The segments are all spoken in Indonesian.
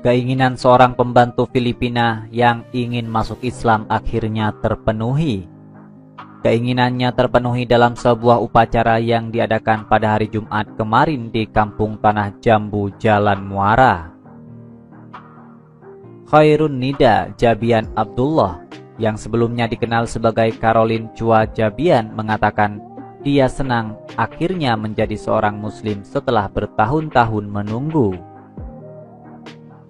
Keinginan seorang pembantu Filipina yang ingin masuk Islam akhirnya terpenuhi. Keinginannya terpenuhi dalam sebuah upacara yang diadakan pada hari Jumat kemarin di Kampung Tanah Jambu, Jalan Muara. Khairun Nida Jabian Abdullah, yang sebelumnya dikenal sebagai Caroline Chua Jabian, mengatakan dia senang akhirnya menjadi seorang Muslim setelah bertahun-tahun menunggu.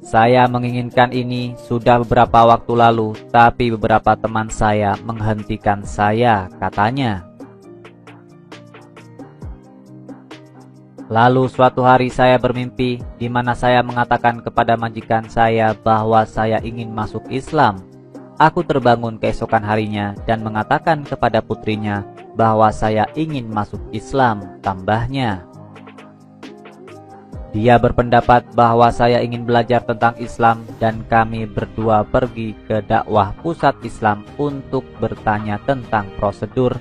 Saya menginginkan ini sudah beberapa waktu lalu, tapi beberapa teman saya menghentikan saya, katanya. Lalu suatu hari saya bermimpi di mana saya mengatakan kepada majikan saya bahwa saya ingin masuk Islam. Aku terbangun keesokan harinya dan mengatakan kepada putrinya bahwa saya ingin masuk Islam, tambahnya. Dia berpendapat bahwa saya ingin belajar tentang Islam dan kami berdua pergi ke dakwah pusat Islam untuk bertanya tentang prosedur.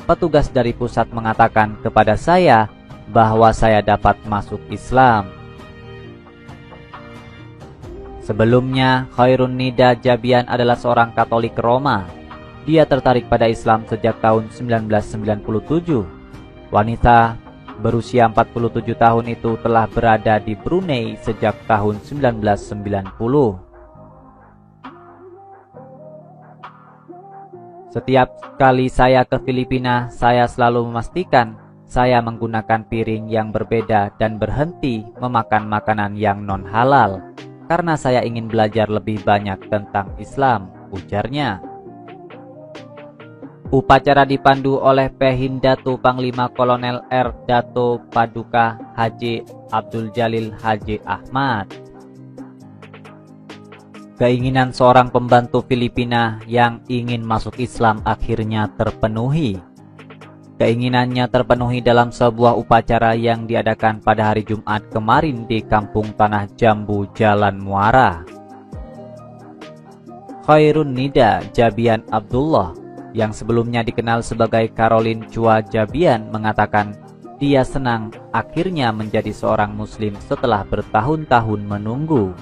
Petugas dari pusat mengatakan kepada saya bahwa saya dapat masuk Islam. Sebelumnya, Khairun Nida Jabian adalah seorang Katolik Roma. Dia tertarik pada Islam sejak tahun 1997. Wanita berusia 47 tahun itu telah berada di Brunei sejak tahun 1990. Setiap kali saya ke Filipina, saya selalu memastikan saya menggunakan piring yang berbeda dan berhenti memakan makanan yang non-halal karena saya ingin belajar lebih banyak tentang Islam, ujarnya. Upacara dipandu oleh Pehindatu Panglima Kolonel R. Dato Paduka Haji Abdul Jalil Haji Ahmad. Keinginan seorang pembantu Filipina yang ingin masuk Islam akhirnya terpenuhi. Keinginannya terpenuhi dalam sebuah upacara yang diadakan pada hari Jumat kemarin di Kampung Tanah Jambu, Jalan Muara. Khairun Nida Jabian Abdullah, yang sebelumnya dikenal sebagai Caroline Chua Jabian, mengatakan dia senang akhirnya menjadi seorang Muslim setelah bertahun-tahun menunggu.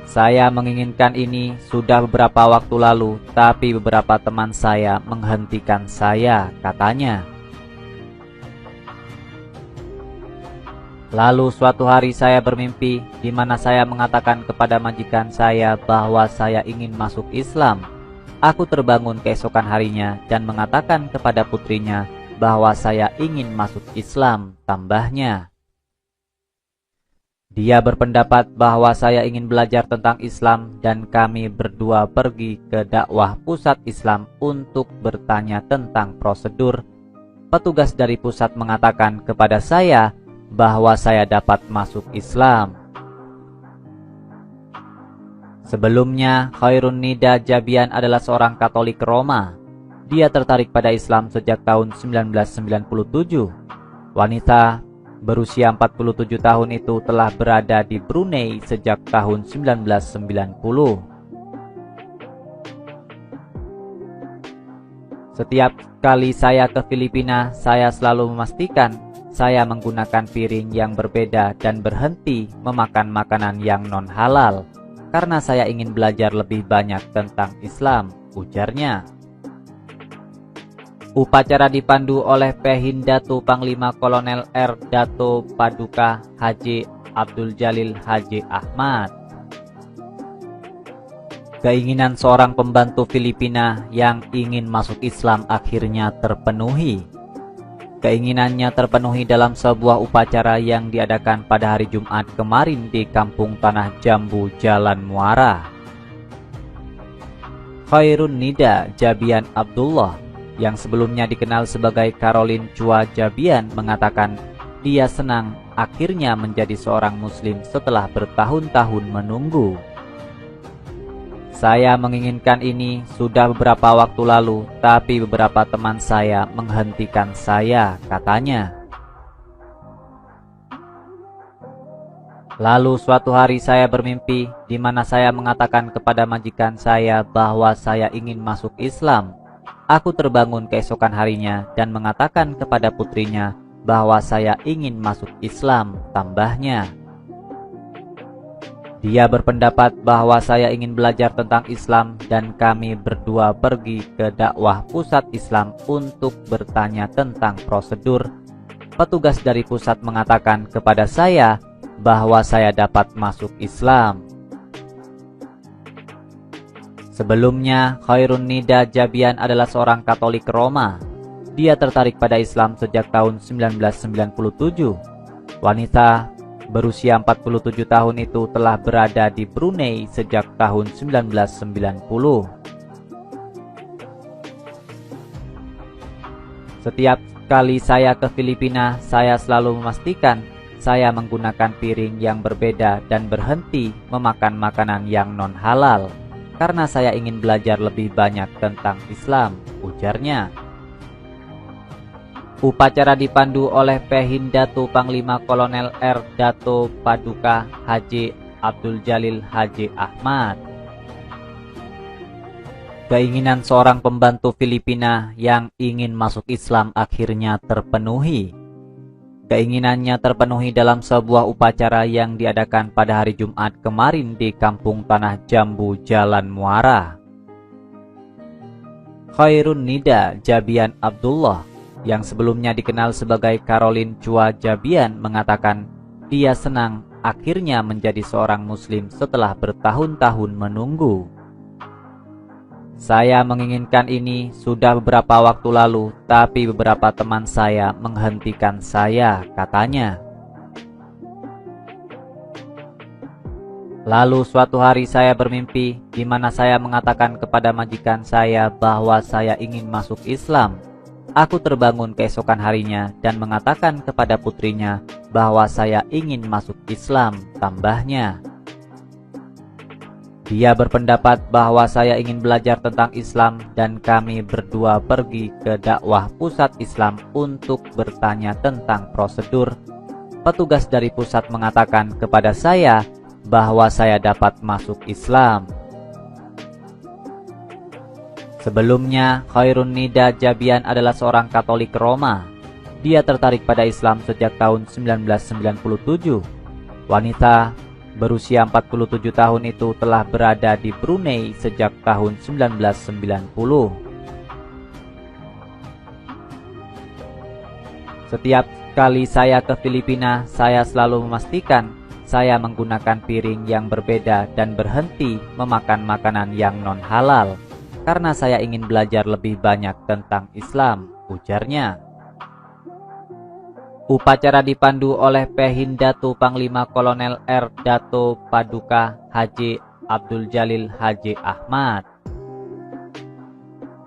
Saya menginginkan ini sudah beberapa waktu lalu, tapi beberapa teman saya menghentikan saya, katanya. Lalu suatu hari saya bermimpi di mana saya mengatakan kepada majikan saya bahwa saya ingin masuk Islam. Aku terbangun keesokan harinya dan mengatakan kepada putrinya bahwa saya ingin masuk Islam, tambahnya. Dia berpendapat bahwa saya ingin belajar tentang Islam dan kami berdua pergi ke dakwah pusat Islam untuk bertanya tentang prosedur. Petugas dari pusat mengatakan kepada saya bahwa saya dapat masuk Islam. Sebelumnya, Khairun Nida Jabian adalah seorang Katolik Roma. Dia tertarik pada Islam sejak tahun 1997. Wanita berusia 47 tahun itu telah berada di Brunei sejak tahun 1990. Setiap kali saya ke Filipina, saya selalu memastikan saya menggunakan piring yang berbeda dan berhenti memakan makanan yang non-halal karena saya ingin belajar lebih banyak tentang Islam, ujarnya. Upacara dipandu oleh Pehindatu Panglima Kolonel R. Dato Paduka Haji Abdul Jalil Haji Ahmad. Keinginan seorang pembantu Filipina yang ingin masuk Islam akhirnya terpenuhi. Keinginannya terpenuhi dalam sebuah upacara yang diadakan pada hari Jumat kemarin di Kampung Tanah Jambu, Jalan Muara. Khairun Nida Jabian Abdullah, yang sebelumnya dikenal sebagai Caroline Chua Jabian, mengatakan dia senang akhirnya menjadi seorang Muslim setelah bertahun-tahun menunggu. Saya menginginkan ini sudah beberapa waktu lalu, tapi beberapa teman saya menghentikan saya, katanya. Lalu suatu hari saya bermimpi di mana saya mengatakan kepada majikan saya bahwa saya ingin masuk Islam. Aku terbangun keesokan harinya dan mengatakan kepada putrinya bahwa saya ingin masuk Islam, tambahnya. Dia berpendapat bahwa saya ingin belajar tentang Islam dan kami berdua pergi ke dakwah pusat Islam untuk bertanya tentang prosedur. Petugas dari pusat mengatakan kepada saya bahwa saya dapat masuk Islam. Sebelumnya, Khairun Nida Jabian adalah seorang Katolik Roma. Dia tertarik pada Islam sejak tahun 1997. Wanita berusia 47 tahun itu telah berada di Brunei sejak tahun 1990. Setiap kali saya ke Filipina, saya selalu memastikan saya menggunakan piring yang berbeda dan berhenti memakan makanan yang non-halal karena saya ingin belajar lebih banyak tentang Islam, ujarnya. Upacara dipandu oleh Pehindato Panglima Kolonel R. Dato Paduka Haji Abdul Jalil Haji Ahmad. Keinginan seorang pembantu Filipina yang ingin masuk Islam akhirnya terpenuhi. Keinginannya terpenuhi dalam sebuah upacara yang diadakan pada hari Jumat kemarin di Kampung Tanah Jambu, Jalan Muara. Khairun Nida Jabian Abdullah, yang sebelumnya dikenal sebagai Caroline Chua Jabian, mengatakan dia senang akhirnya menjadi seorang Muslim setelah bertahun-tahun menunggu. Saya menginginkan ini sudah beberapa waktu lalu, tapi beberapa teman saya menghentikan saya, katanya. Lalu suatu hari saya bermimpi di mana saya mengatakan kepada majikan saya bahwa saya ingin masuk Islam. Aku terbangun keesokan harinya dan mengatakan kepada putrinya bahwa saya ingin masuk Islam, tambahnya. Dia berpendapat bahwa saya ingin belajar tentang Islam dan kami berdua pergi ke dakwah pusat Islam untuk bertanya tentang prosedur. Petugas dari pusat mengatakan kepada saya bahwa saya dapat masuk Islam. Sebelumnya, Khairun Nida Jabian adalah seorang Katolik Roma. Dia tertarik pada Islam sejak tahun 1997. Wanita berusia 47 tahun itu telah berada di Brunei sejak tahun 1990. Setiap kali saya ke Filipina, saya selalu memastikan saya menggunakan piring yang berbeda dan berhenti memakan makanan yang non-halal karena saya ingin belajar lebih banyak tentang Islam, ujarnya. Upacara dipandu oleh Pehindato Panglima Kolonel R. Dato Paduka Haji Abdul Jalil Haji Ahmad.